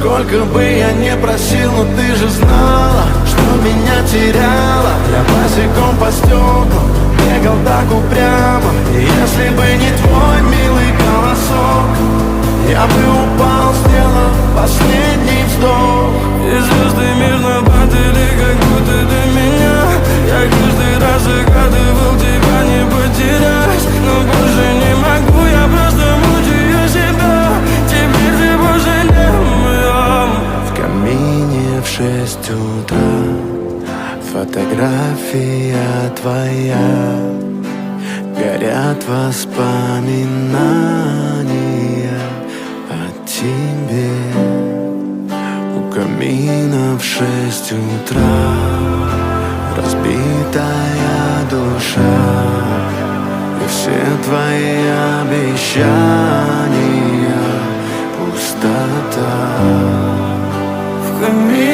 Сколько бы я не просил, но ты же знала, что меня теряла. Я босиком по стеклам бегал так упрямо. И если бы не твой милый голосок, я бы упал, сделав последний вздох. И звезды мирно падали, как будто до меня. Я каждый раз загадывал тебя не потерять, но больше не могу, я просто мучаю себя. Теперь ты больше не моя. В камине в 6 утра фотография твоя. Горят воспоминания о тебе. У камина в 6 утра разбитая душа. И все твои обещания пустота. В камине